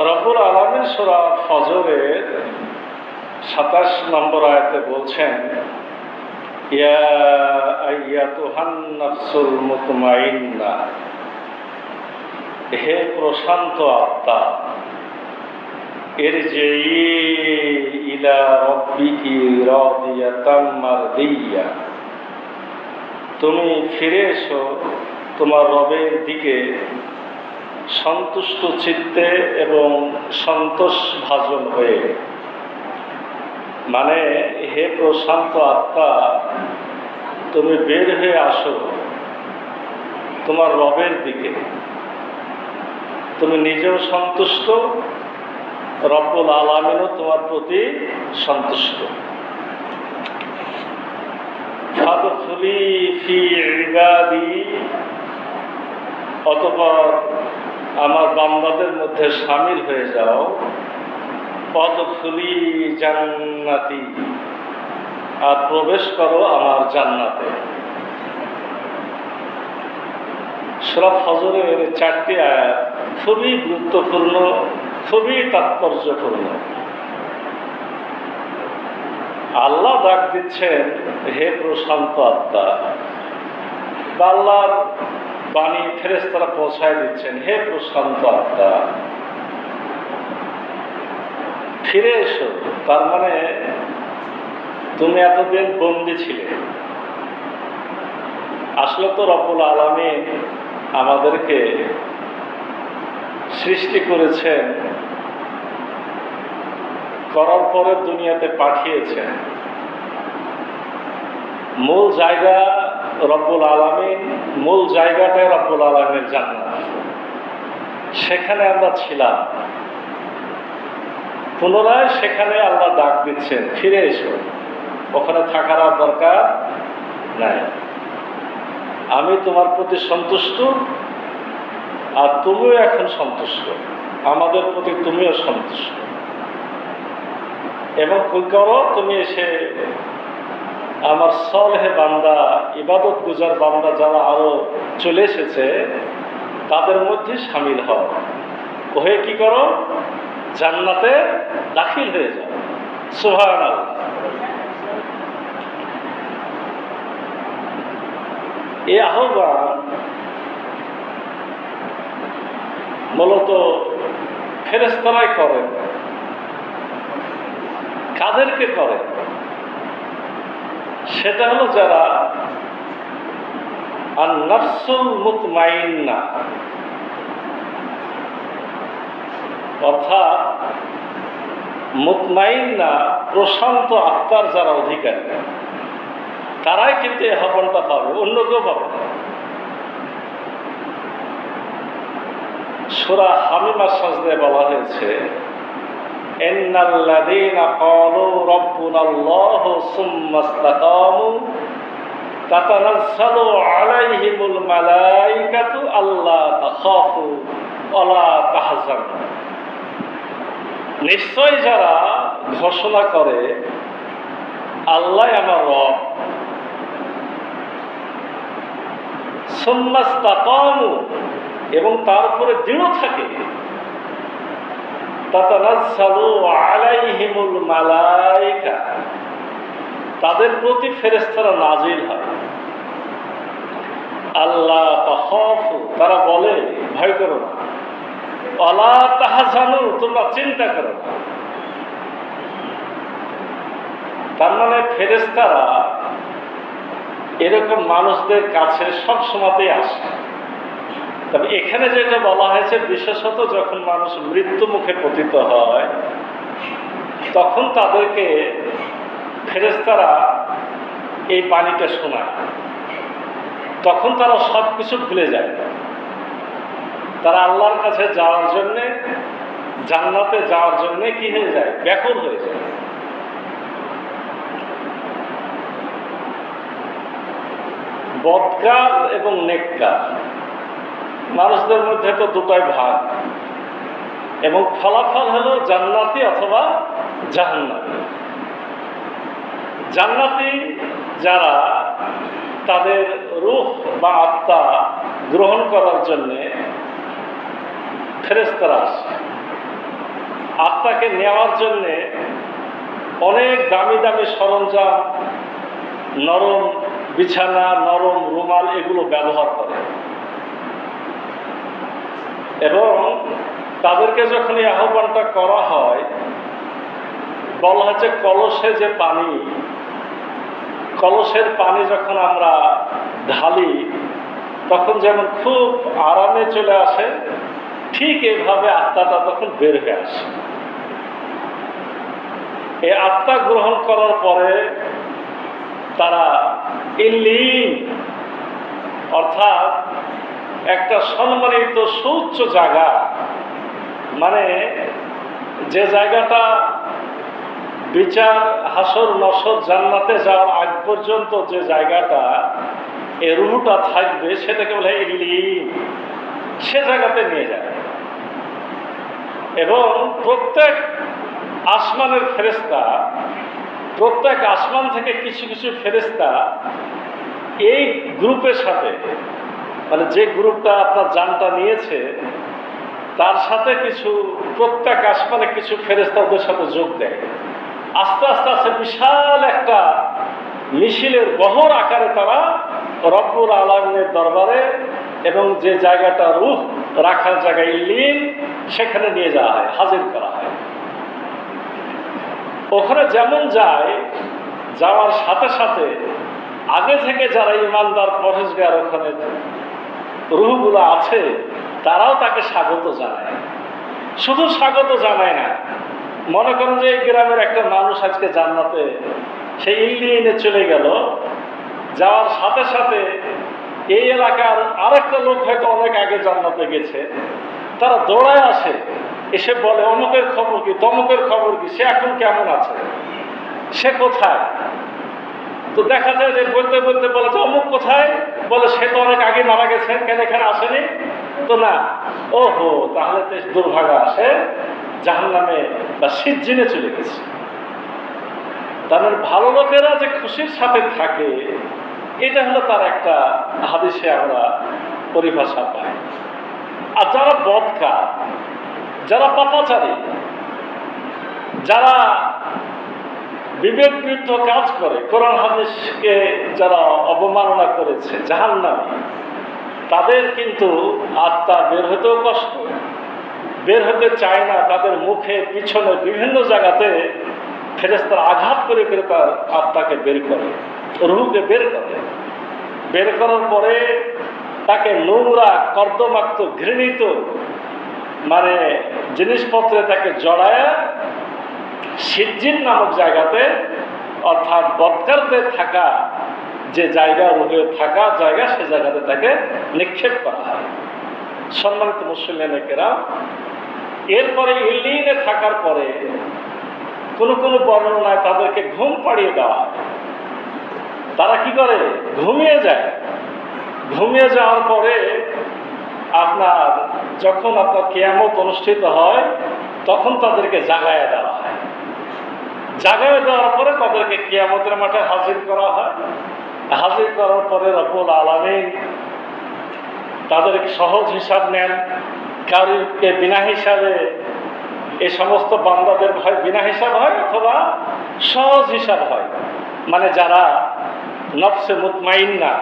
রব্বুল আলামিন সূরা ফজরের ২৭ নম্বর আয়াতে বলছেন, ইয়া আইয়াতুহান নাফসুল মুতমাইন্না, হে প্রশান্ত আত্মা, ইরজিই ইলা রাব্বিকি রাদিয়াতাম মারদিয়া, তুমি ফিরে এসো তোমার রবের দিকে সন্তুষ্ট চিত্তে এবং সন্তোষভাজন হয়ে। মানে, হে প্রশান্ত আত্মা, তুমি বের হয়ে আসো তোমার রবের দিকে। তুমি নিজেও সন্তুষ্ট, রব্বুল আলামিনও তোমার প্রতি সন্তুষ্ট। ফাদখুলি ফি ইবাদি, অতঃপর আমার বান্দাদের মধ্যে শামিল হয়ে যাও। ফাদখুলি জান্নাতি, আর প্রবেশ করো আমার জান্নাতে। সূরা ফজরের 4টি আয়াত খুবই গুরুত্বপূর্ণ, খুবই তাৎপর্যপূর্ণ। আল্লাহ ডাক দিচ্ছেন, হে প্রশান্ত আত্মা। আল্লাহর বাণী ফেরেশতারা পৌঁছায় দিচ্ছেন, হে প্রশান্ত আত্মা, ফিরে এসো। তার মানে তুমি এতদিন বন্দী ছিলে। আসলে তো রব্বুল আলামিন আমাদেরকে সৃষ্টি করেছেন, করার পরে দুনিয়াতে পাঠিয়েছেন। মূল জায়গা রব্বুল আলামিন, মূল জায়গাটাই রব্বুল আলামিনের জান্নাত। সেখানে আমরা ছিলাম, পুনরায় সেখানে আল্লাহ ডাক দিচ্ছেন, ফিরে এসো। ওখানে থাকার আর দরকার নাই। আমি তোমার প্রতি সন্তুষ্ট, আর তুমিও এখন সন্তুষ্ট, আমাদের প্রতি তুমিও সন্তুষ্ট। এবং কি করো, তুমি এসে আমার সলেহ বান্দা, ইবাদত গুজার বান্দা যারা আরো চলে এসেছে তাদের মধ্যে শামিল হও। হয়ে কি করো, জান্নাতে দাখিল হয়ে যাও। সুবহানাল্লাহ। এই আহ্বান মূলত ফেরেশতারাই করেন। কাদেরকে করে? সেটা হলো যারা আন-নাফসুল মুতমাইন্না, অর্থাৎ মুতমাইন্না প্রশান্ত আত্মার যারা অধিকারী, তারাই কিন্তু এই আহ্বানটা পাবে, অন্য কেউ পাবে না। সূরা হামিমার সাজদায় বলা হয়েছে, ইন্নাল্লাযীনা ক্বালু রাব্বুনাল্লাহু সুম্মা ইসতাকামু তাতানাজ্জালু আলাইহিমুল মালায়েকাতু আল্লা তাখাফু ওয়া লা তাহজানু। নিশ্চয় যারা ঘোষণা করে আল্লাহ আমার রব, সুম্মা ইসতাকামু, এবং তার উপরে দৃঢ় থাকে, তাতানাজ্জালু আলাইহিমুল মালায়েকা, তাদের প্রতি ফেরেশতারা নাজিল হয়। আল্লাহ তাখাফু, তারা বলে ভয় করো না। ওয়ালা তাহজানু, তোমরা চিন্তা করো না। তার মানে ফেরেশতারা এরকম মানুষদের কাছে সব সময়তেই আসে। তবে এখানে যেটা বলা হয়েছে, বিশেষত যখন মানুষ মৃত্যু মুখে পতিত হয় তখন তাদেরকে ফেরেশতারা এই বাণীটা শোনায়। তখন তারা সব কিছু ভুলে যায়। তারা আল্লাহর কাছে যাওয়ার জন্যে, জান্নাতে যাওয়ার জন্যে কি হয়ে যায়, ব্যাকুল হয়ে যায়। বদকার এবং নেককার মানুষদের মধ্যে তো দুটাই ভাগ, এবং ফলাফল হলো জান্নাতি অথবা জাহান্নামী। জান্নাতি যারা তাদের রূহ বা আত্মা গ্রহণ করার জন্যে ফেরেশতারা আসে, আত্মাকে নেওয়ার জন্যে অনেক দামি দামি সরঞ্জাম, নরম বিছানা, নরম রুমাল এগুলো ব্যবহার করে। এবং তাদেরকে যখন এই আহ্বানটা করা হয়, বলা হচ্ছে কলসে যে পানি, কলসের পানি যখন আমরা ঢালি তখন যেমন খুব আরামে চলে আসে, ঠিক এভাবে আত্মাটা তখন বের হয়ে আসে। এই আত্মা গ্রহণ করার পরে তারা ইল্লিন, অর্থাৎ একটা সম্মানিত সুউচ্চ জায়গা, মানে যে জায়গাটা বিচার, হাসর, নসর, জান্নাতে যাওয়ার আগ পর্যন্ত যে জায়গাটা এই রুহটা থাকবে সেটাকে বলে ইল্লিন, সে জায়গাতে নিয়ে যায়। এবং প্রত্যেক আসমানের ফেরেশতা, প্রত্যেক আসমান থেকে কিছু কিছু ফেরেশতা এই গ্রুপের সাথে, মানে যে গ্রুপটা আপনার জানটা নিয়েছে তার সাথে কিছু, প্রত্যেক আসমানে কিছু ফেরেশতা ওদের সাথে যোগ দেয়। আস্তে আস্তে আস্তে বিশাল একটা মিছিলের বহর আকারে তারা রব্বুল আলামিনের দরবারে এবং যে জায়গাটা রূহ রাখার জায়গা ইল্লিন, সেখানে নিয়ে যাওয়া হয়, হাজির করা হয়। ওখানে যেমন যায়, যাওয়ার সাথে সাথে আগে থেকে যারা ইমানদার পরহেজগার ওখানে রূহগুলো আছে তারাও তাকে স্বাগত জানায়। শুধু স্বাগত জানায় না, মনে করেন যে এই গ্রামের একটা মানুষ আজকে জান্নাতে, সেই ইল্লিনে চলে গেল, যাওয়ার সাথে সাথে এই এলাকার আরেকটা লোক হয়তো অনেক আগে জান্নাতে গেছে, তারা দৌড়ায় আসে, এসে বলে অমুকের খবর কি, তমুকের খবর কি, সে এখন কেমন আছে, সে কোথায়। তো দেখা যায় যে বলতে বলতে বলে যে অমুক কোথায়, বলে সে তো অনেক আগে মারা গেছে, কেন এখানে আসেনি। তো না, ওহো, তাহলে তো দুর্ভাগা আসে জাহান্নামে বা সিজ্জিনে চলে গেছে। তাদের ভালো লোকেরা যে খুশির সাথে থাকে, এটা হলো তার একটা হাদিসে আমরা পরিভাষা পাই। আর যারা বদকার, যারা পাপাচারী, যারা বিবেক বিরুদ্ধ কাজ করে, কোরআন হাদিসকে যারা অবমাননা করেছে, জাহান্নামী, তাদের কিন্তু আত্মা বের হতেও কষ্ট, বের হতে চায় না। তাদের মুখে, পিছনে, বিভিন্ন জায়গাতে ফেরেশতারা আঘাত করে করে তার আত্মাকে বের করে, রূহকে বের করে। বের করার পরে তাকে নোংরা, কর্দমাক্ত, ঘৃণিত মানে জিনিসপত্রে তাকে জড়ায় সিজ্জিন নামক জায়গাতে, অর্থাৎ বদকারদের থাকা যে জায়গা, রুহের থাকা জায়গা, সে জায়গাতে তাকে নিক্ষেপ করা হয়। সম্মানিত মুসলিমেরা, এরপরে ইল্লিনে থাকার পরে কোনো কোনো বর্ণনায় তাদেরকে ঘুম পাড়িয়ে দেওয়া হয়। তারা কি করে? ঘুমিয়ে যায়। ঘুমিয়ে যাওয়ার পরে আপনার যখন আপনার কিয়ামত অনুষ্ঠিত হয় তখন তাদেরকে জাগায় দেওয়া হয়। জাগায় দেওয়ার পরে তাদেরকে কিয়ামতের মাঠে হাজির করা হয়। হাজির করার পরে রব্বুল আলামিন তাদের সহজ হিসাব নেন, কারোকে বিনা হিসাবে। এই সমস্ত বান্দাদের হয় বিনা হিসাব হয় অথবা সহজ হিসাব হয়, মানে যারা নফসে মুতমাইন্না।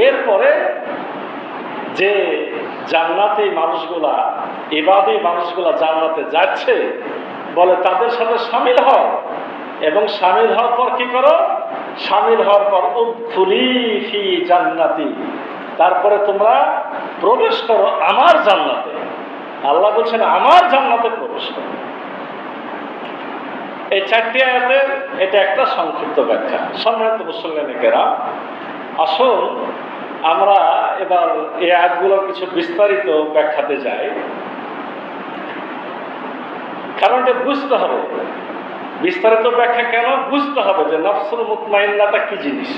এরপরে যে জান্নাতি মানুষগুলা, ইবাদি মানুষগুলা জান্নাতে যাচ্ছে, বলে তাদের সাথে সামিল হও। এবং সামিল হওয়ার পর কি করো? সামিল হওয়ার পর উদখুলি ফি জান্নাতি, তারপরে তোমরা প্রবেশ করো আমার জান্নাতে। আল্লাহ বলছেন আমার জান্নাতে প্রবেশ করো। এই চারটি আয়াতের এটা একটা সংক্ষিপ্ত ব্যাখ্যা। সম্মানিত মুসলিমেরা, আসুন আমরা এবার এই আয়াতগুলোর কিছু বিস্তারিত ব্যাখ্যাতে যাই, কারণ এটা বুঝতে হবে। বিস্তারিত ব্যাখ্যা কেন? বুঝতে হবে যে নফসুল মুতমাইন্নাটা কি জিনিস।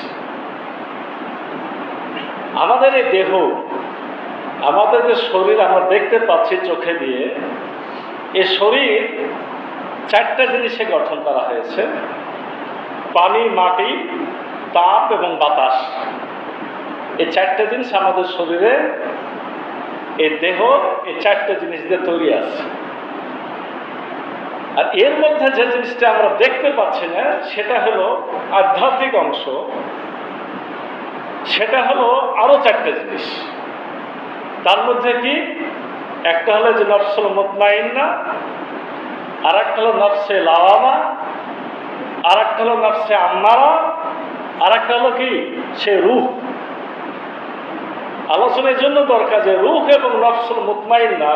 আমাদের এই দেহ, আমাদের যে শরীর আমরা দেখতে পাচ্ছি চোখে দিয়ে, এই শরীর চারটা জিনিসে গঠন করা হয়েছে: পানি, মাটি, তাপ এবং বাতাস। এই চারটা জিনিস আমাদের শরীরে, এই দেহ এই চারটা জিনিস দিয়ে তৈরি আছে। আর এর মধ্যে যে জিনিসটা আমরা দেখতে পাচ্ছি না সেটা হলো আধ্যাত্মিক অংশ। সেটা হলো আরো চারটে জিনিস। তার মধ্যে কি? একটা হলো যে নফসুল মুতমাইন্না, আর একটা হলো নফসে লাওয়ামা, আর একটা হলো নফসে আম্মারা, আর একটা হলো কি সে রূহ। আলোচনার জন্য দরকার যে রূহ এবং নফসুল মুতমাইন্না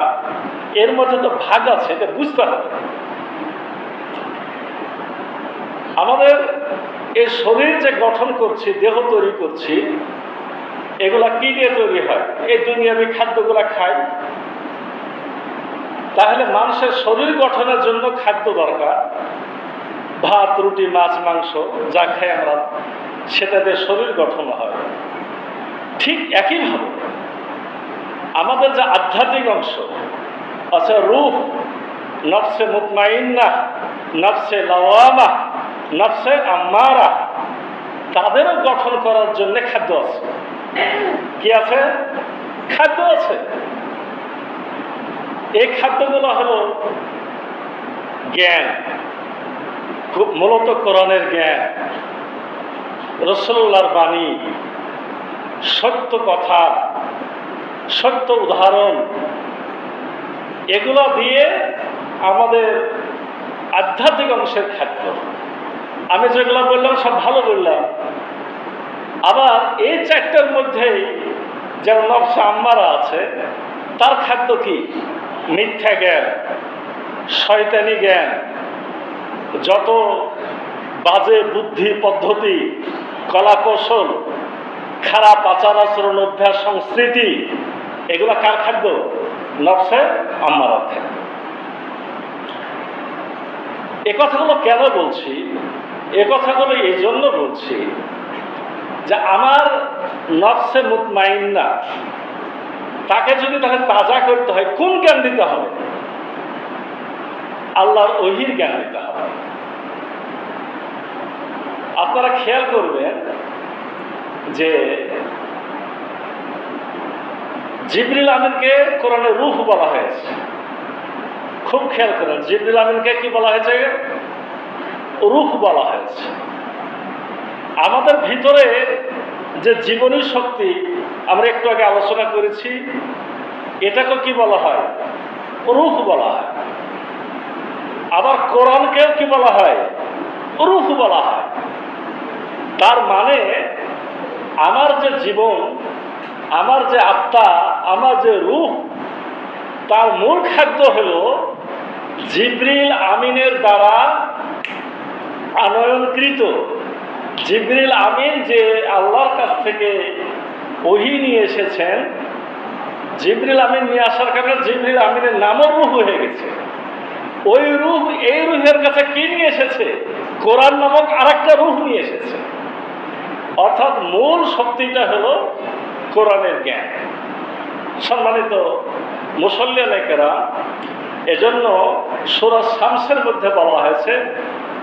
এর মধ্যে তো ভাগ আছে, এটা বুঝতে হবে। আমাদের এই শরীর যে গঠন করছি, দেহ তৈরি করছি, এগুলা কি দিয়ে তৈরি হয়? এই দুনিয়াবি খাদ্যগুলা খাই। তাহলে মানুষের শরীর গঠনের জন্য খাদ্য দরকার। ভাত, রুটি, মাছ, মাংস যা খাই আমরা, সেটা দিয়ে শরীর গঠন হয়। ঠিক একইভাবে আমাদের যে আধ্যাত্মিক অংশ আচ্ছা, রূহ, নফসে মুতমাইন্না, নফসে লাওয়ামা, নফসে আম্মারা, তাদেরও গঠন করার জন্য খাদ্য আছে। কি আছে? খাদ্য আছে। এই খাদ্যগুলো হলো জ্ঞান, খুব মূলত কোরআনের জ্ঞান, রাসূলুল্লাহর বাণী, সত্য কথা, সত্য উদাহরণ, এগুলো দিয়ে আমাদের আধ্যাত্মিক অংশের খাদ্য। আমি যেগুলো বললাম সব ভালো বললাম। আবার এই চারটার মধ্যেই যেমন নফসে আম্মারা আছে, তার খাদ্য কি? মিথ্যা জ্ঞান, শয়তানি জ্ঞান, যত বাজে বুদ্ধি পদ্ধতি, কলা কৌশল, খারাপ আচার আচরণ, অভ্যাস, সংস্কৃতি, এগুলা কার খাদ্য? নফসে আম্মারার খাদ্য। এ কথাগুলো কেন বলছি? এ কথাগুলো এই জন্য বলছি যে আমার নফসে মুতমাইন্না, তাকে যদি তাহলে তাজা করতে হয়, কোন জ্ঞান দিতে হবে? আল্লাহর ওহীর জ্ঞান দিতে হবে। আপনারা খেয়াল করবেন যে জিবরিল আমিনকে কোরআনে রূহ বলা হয়েছে। খুব খেয়াল করেন, জিবরিল আমিনকে কি বলা হয়েছে? রূহ বলা হয়েছে। আমাদের ভিতরে যে জীবনী শক্তি আমরা একটু আগে আলোচনা করেছি, এটাকে কি বলা হয়? রূহ বলা হয়। আবার কোরআনকেও কি বলা হয়? রূহ বলা হয়। তার মানে আমার যে জীবন, আমার যে আত্মা, আমার যে রূহ, তার মূল খাদ্য হল জিবরিল আমিনের দ্বারা আনয়নকৃত। জিবরিল আমিন যে আল্লাহর কাছ থেকে ওহী নিয়ে এসেছেন, জিবরিল আমিন নিয়ে আসার কারণে জিবরিল আমিনের নামও রূহ হয়ে গেছে। ওই রূহ এই রূহের কাছে কি নিয়ে এসেছে? কোরআন নামক আরেকটা রূহ নিয়ে এসেছে। অর্থাৎ মূল শক্তিটা হলো কোরআনের জ্ঞান। সম্মানিত মুসল্লিয়ানে কেরাম, এজন্য সূরা শামসের মধ্যে বলা হয়েছে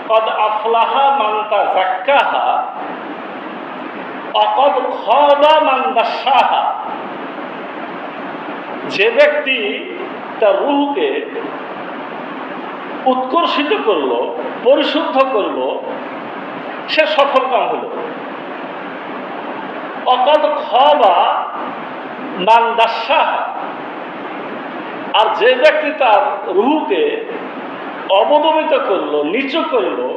কদ আফলাহা মান তাযাক্কাহা ওয়া কদ খাবা মান দাস্সাহা। যে ব্যক্তি তার রূহকে উৎকর্ষিত করলো, পরিশুদ্ধ করলো, সে সফল কাম হলো। অকদ খাবা মান দাস্সাহা। আর যে ব্যক্তি তার রূহকে অবদমিত করলো, নিচু করলো,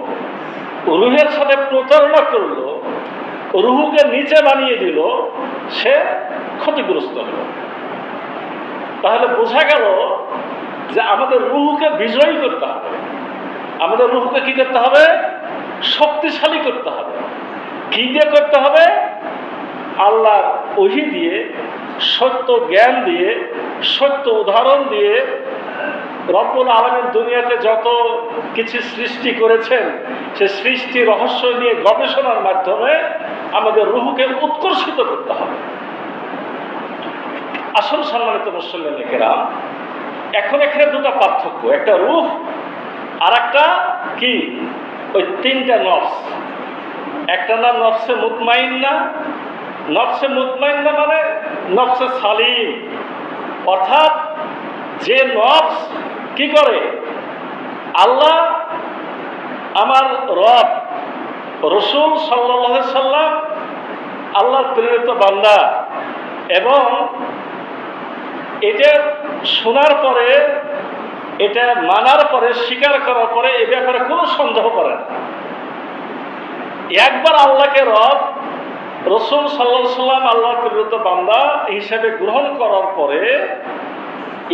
রূহের সাথে প্রতারণা করলো, রূহকে নিচে বানিয়ে দিল, সে ক্ষতিগ্রস্ত হলো। তাহলে বোঝা গেল যে আমাদের রূহকে বিজয়ী করতে হবে। আমাদের রূহকে কি করতে হবে? শক্তিশালী করতে হবে। কি দিয়ে করতে হবে? আল্লাহর ওহী দিয়ে, সত্য জ্ঞান দিয়ে, সত্য উদাহরণ দিয়ে। রব্বুল আলামিন দুনিয়াতে যত কিছু সৃষ্টি করেছেন, সে সৃষ্টি রহস্য নিয়ে গবেষণার মাধ্যমে আমাদের রূহকে উৎকর্ষিত করতে হবে। আসল সম্মানিত মুসল্লিয়ানে কেরাম, এখন এখানে দুটো পার্থক্য, একটা রূহ আর একটা কি? ওই তিনটা নফস। একটা নাম নফসে মুতমাইন্না। নফসে মুতমাইন্না মানে নফসে সালিম, অর্থাৎ যে নফস কি করে? আল্লাহ আমার রব রসুল সাল্লাল্লাহু আলাইহি সাল্লাম আল্লাহর প্রেরিত বান্দা, এবং এটা শোনার পরে, এটা মানার পরে, স্বীকার করার পরে এ ব্যাপারে কোনো সন্দেহ করে না। একবার আল্লাহকে রব, রসুল সাল্লাল্লাহু আলাইহি সাল্লাম আল্লাহর প্রেরিত বান্দা হিসেবে গ্রহণ করার পরে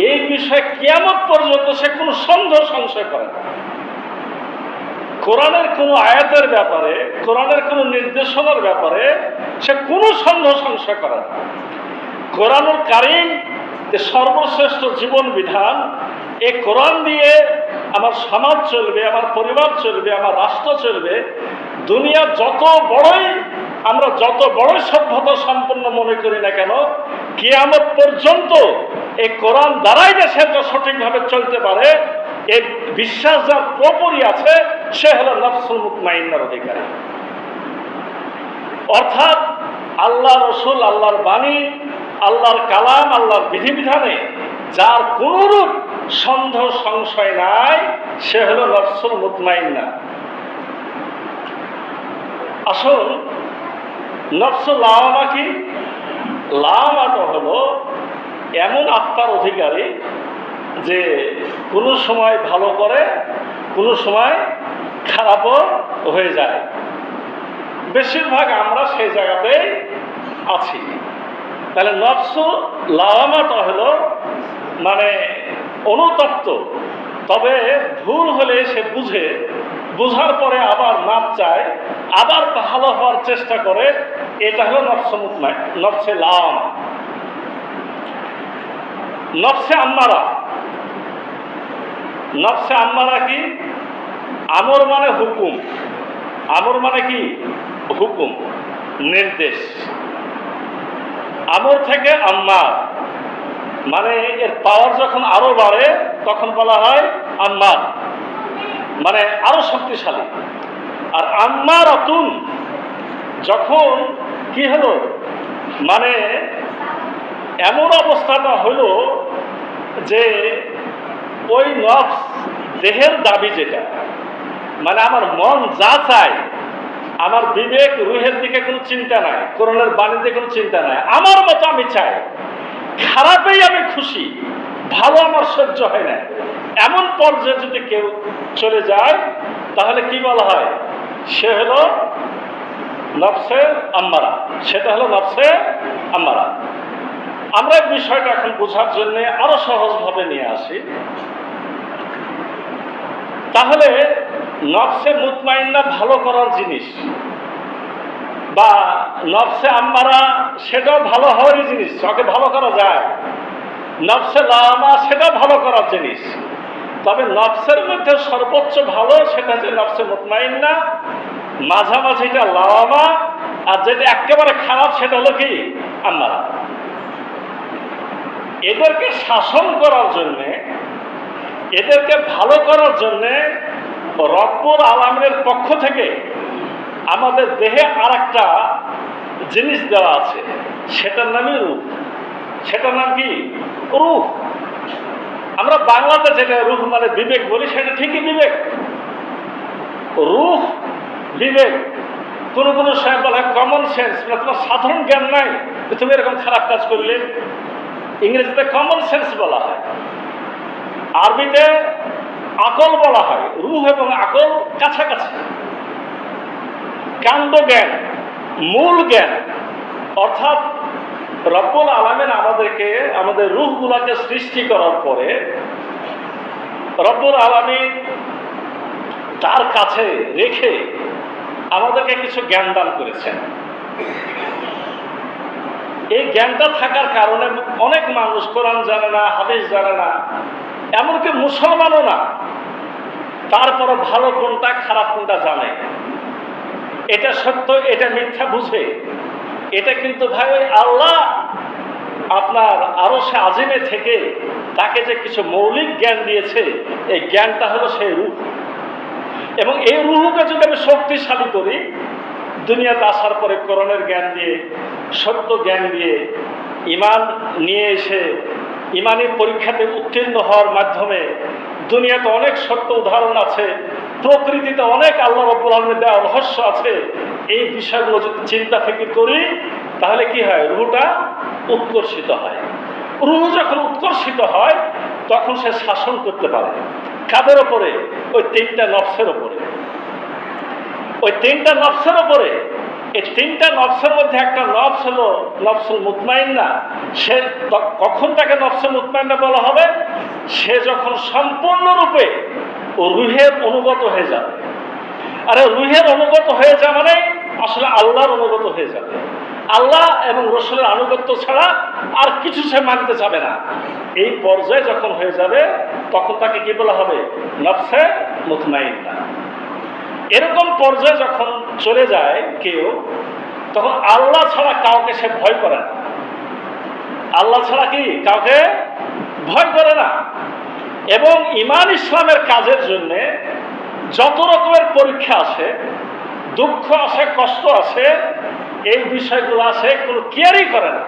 এই বিষয়ে কিয়ামত পর্যন্ত সে কোনো সন্দেহ সংশয় করে না। কোরআনের কোনো আয়াতের ব্যাপারে, কোরআনের কোনো নির্দেশনার ব্যাপারে সে কোনো সন্দেহ সংশয় করে না। কোরআনুল কারীম যে সর্বশ্রেষ্ঠ জীবন বিধান, এই কোরআন দিয়ে আমার সমাজ চলবে, আমার পরিবার চলবে, আমার রাষ্ট্র চলবে। দুনিয়া আমরা যত বড়ই সভ্যতা সম্পন্ন মনে করি না কেন, কিয়ামত পর্যন্ত এই কোরআন দ্বারাই যে সেটা সঠিকভাবে চলতে পারে, এই বিশ্বাস যার পুরোপুরি আছে, সে হলো নফসুল মুতমাইন্নার অধিকারী। অর্থাৎ আল্লাহ রসুল, আল্লাহর বাণী, আল্লাহর কালাম, আল্লাহর বিধিবিধানে যার কোনরূপ সন্দেহ সংশয় নাই, সে হলো নফসুল মুতমাইন্না। আসল নফসুল লাওয়ামা কি? লাওয়ামাটা হলো এমন আত্মার অধিকারী যে কোনো সময় ভালো করে, কোনো সময় খারাপও হয়ে যায়। বেশিরভাগ আমরা সেই জায়গাতেই আছি। তাহলে নফসুল লাওয়ামাটা হলো মানে অনুতপ্ত, তবে ভুল হলে সে বুঝার পরে আবার মাপ চায়, আবার ভালো হওয়ার চেষ্টা করে। এটা হলো নফসে লাওয়ামা। নফসে আম্মারা, নফসে আম্মারা কি? আমর মানে হুকুম, আমর মানে কি? হুকুম, নির্দেশ। আমর থেকে আম্মার, মানে এর পাওয়ার যখন আরো বাড়ে তখন বলা হয় আম্মার, মানে আরো শক্তিশালী। আর আম্মারাতুন যখন কি হলো, মানে এমন অবস্থাটা হলো যে ওই নফস, দেহের দাবি যেটা, মানে আমার মন যা চায়, আমার বিবেক রুহের দিকে কোনো চিন্তা নাই, কোরআনের বাণীতে কোনো চিন্তা নাই, আমার মতো আমি চাই, খারাপেই আমি খুশি, ভালো আমার সহ্য হয় না, এমন পর্যায়ে যদি কেউ চলে যায়, তাহলে কি বলা হয়? সে হলো নফসে আম্মারা, সেটা হলো নফসে আম্মারা। আমরা এই বিষয়টা এখন বোঝার জন্য আরো সহজভাবে নিয়ে আসি। তাহলে নফসে মুতমাইন্না ভালো করার জিনিস, বা নফসে আম্মারা সেটাও ভালো হওয়ারই জিনিস, ওকে ভালো করা যায়। নফসে লাওয়ামা সেটাও ভালো করার জিনিস, তবে নফসের মধ্যে সর্বোচ্চ ভালো সেটা হচ্ছে নফসে মুতমাইন্না, মাঝামাঝিটা লাওয়ামা, আর যেটা একেবারে খারাপ সেটা হলো কি? আম্মারা। এদেরকে শাসন করার জন্যে, এদেরকে ভালো করার জন্যে রব্বুল আলামিনের পক্ষ থেকে আমাদের দেহে আর একটা জিনিস দেওয়া আছে, সেটার নামই রূহ। সেটার নাম কি? রূহ। আমরা বাংলাতে যেটা রূহ মানে বিবেক বলি, সেটা ঠিকই বিবেক। রূহ, বিবেক। কোনো কোনো সময় বলা হয় কমন সেন্স, মানে তোমার সাধারণ জ্ঞান নাই তুমি এরকম খারাপ কাজ করলে। ইংরেজিতে কমন সেন্স বলা হয়, আরবিতে আকল বলা হয়। রূহ এবং আকল কাছাকাছি। কাণ্ড জ্ঞান, মূল জ্ঞান, অর্থাৎ রব্বুল আলামিন আমাদেরকে, আমাদের রূহগুলোকে সৃষ্টি করার পরে রব্বুল আলামিন তার কাছে রেখে আমাদেরকে কিছু জ্ঞান দান করেছেন। এই জ্ঞানটা থাকার কারণে অনেক মানুষ কোরআন জানে না, হাদিস জানে না, এমনকি মুসলমানও না, তারপরে ভালো কোনটা খারাপ কোনটা জানে, এটা সত্য এটা মিথ্যা বুঝে। এটা কিন্তু ভাই ওই আল্লাহ আপনার আরশে আজিমে থেকে তাকে যে কিছু মৌলিক জ্ঞান দিয়েছে, এই জ্ঞানটা হলো সেই রূহ। এবং এই রূহকে যদি আমি শক্তিশালী করি, দুনিয়াতে আসার পরে কোরআনের জ্ঞান দিয়ে, সত্য জ্ঞান দিয়ে, ঈমান নিয়ে এসে ইমানি পরীক্ষাতে উত্তীর্ণ হওয়ার মাধ্যমে দুনিয়াতে অনেক সত্য উদাহরণ আছে, প্রকৃতিতে অনেক আল্লাহ রাব্বুল আলামিনের দেওয়া রহস্য আছে। এই বিষয়গুলো যদি চিন্তা ফিকির করি তাহলে কি হয়, রুহটা উৎকর্ষিত হয়। রুহ যখন উৎকর্ষিত হয় তখন সে শাসন করতে পারে কাদের ওপরে? ওই তিনটা নফসের ওপরে। ওই তিনটা নফসের ওপরে। এই তিনটা নফসের মধ্যে একটা নফস হলো নফসুল মুতমাইন্না। সে কখন তাকে নফসুল মুতমাইন্না বলা হবে? সে যখন সম্পূর্ণরূপে ও রুহের অনুগত হয়ে যাবে। আরে রুহের অনুগত হয়ে যাওয়া মানে আসলে আল্লাহর অনুগত হয়ে যাবে। আল্লাহ এবং রসুলের আনুগত্য ছাড়া আর কিছু সে মানতে চাবে না। এই পর্যায়ে যখন হয়ে যাবে তখন তাকে কি বলা হবে? নফসে মুতমাইন্না। এরকম পর্যায়ে যখন চলে যায় কেউ, তখন আল্লাহ ছাড়া কাউকে সে ভয় করে না। আল্লাহ ছাড়া কি কাউকে ভয় করে না। এবং ঈমান ইসলামের কাজের জন্য যত রকমের পরীক্ষা আসে, দুঃখ আসে, কষ্ট আসে, এই বিষয়গুলো আসে, কোনো কেয়ারই করে না।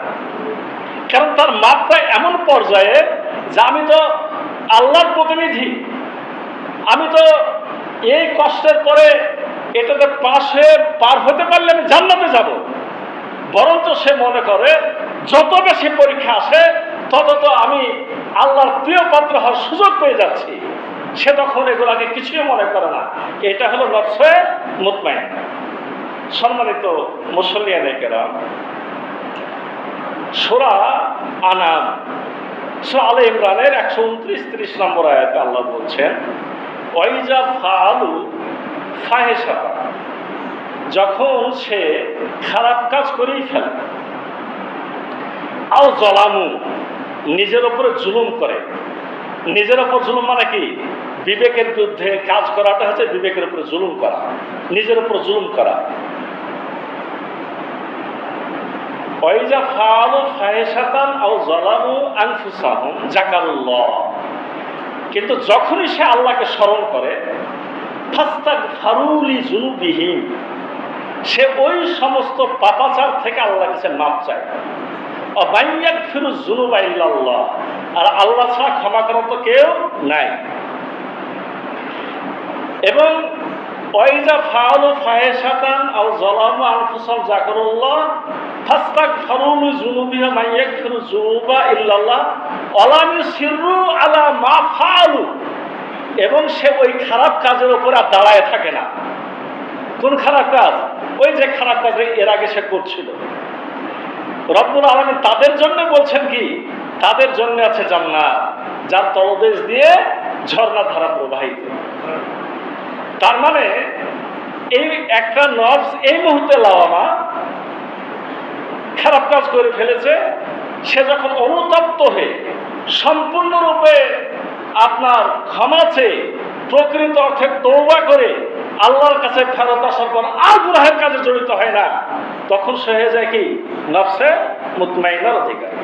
কারণ তার মাত্রা এমন পর্যায়ে যে আমি তো আল্লাহর প্রতিনিধি, আমি তো এই কষ্টের পরে এটাতে পাশ হয়ে পার হতে পারলে আমি জান্নাতে যাব। বরঞ্চ সে মনে করে যত বেশি পরীক্ষা আসে তত তো আমি আল্লাহর প্রিয় পাত্র হওয়ার সুযোগ পেয়ে যাচ্ছি। সে তখন এগুলাকে কিছুই মনে করে না। এটা হলো নফসে মুতমাইন্না। সম্মানিত মুসল্লিয়ানে কেরাম, সূরা আনাম, সূরা আলে ইমরানের 129-30 নম্বর আয়াতে আল্লাহ বলছেন, ওয়াইজা ফাআলু ফাহিশাতা, যখন সে খারাপ কাজ করেই ফেলে, আও জলামু, নিজের উপরে জুলুম করে। নিজের উপর জুলুম মানে কি? বিবেকের বিরুদ্ধে কাজ করাটা হচ্ছে বিবেকের উপরে জুলুম করা, নিজের উপর জুলুম করা। ওয়াইজা ফাআলু ফাহিশাতান আও যালামু আনফুসাহুম যাকারুল্লাহ, কিন্তু যখনই সে আল্লাহকে স্মরণ করে, ফাস্তাগফারু লিযুনুবিহিম, সে ওই সমস্ত পাপাচার থেকে আল্লাহর কাছে মাপ চায়। ওয়া মাইয়াগফিরু যুনুবা ইল্লাল্লাহ, আর আল্লাহ ছাড়া ক্ষমা করার তো কেউ নাই। এবং ওয়াইজা ফাআলু ফাহিশাতান আও যালামু আনফুসাহুম যাকারুল্লাহ ফাস্তাগফারু লিযুনুবিহিম মাইয়াগফিরু যুনুবা ইল্লাল্লাহ ওয়া লাম ইউসিররু আলা মা ফাআলু, এবং সে ওই খারাপ কাজের উপর আর দাঁড়ায় থাকে না। কোন খারাপ কাজ? ওই যে খারাপ কাজ এর আগে সে করছিল। রব্বুল আলামিন তাদের জন্য বলছেন কি? তাদের জন্য আছে জান্নাত, যার তলদেশ দিয়ে ঝর্ণা ধারা প্রবাহিত। তার মানে এই একটা নফস এই মুহূর্তে লাওয়ামা, খারাপ কাজ করে ফেলেছে, সে যখন অনুতপ্ত হয়ে সম্পূর্ণরূপে আপনার ক্ষমা চেয়ে প্রকৃত অর্থে তওবা করে আল্লাহর কাছে ফেরত আসার পর আর গুনাহের কাজে জড়িত হয় না, তখন সে হয়ে যায় কি? নফসে মুতমাইন্নার অধিকারী।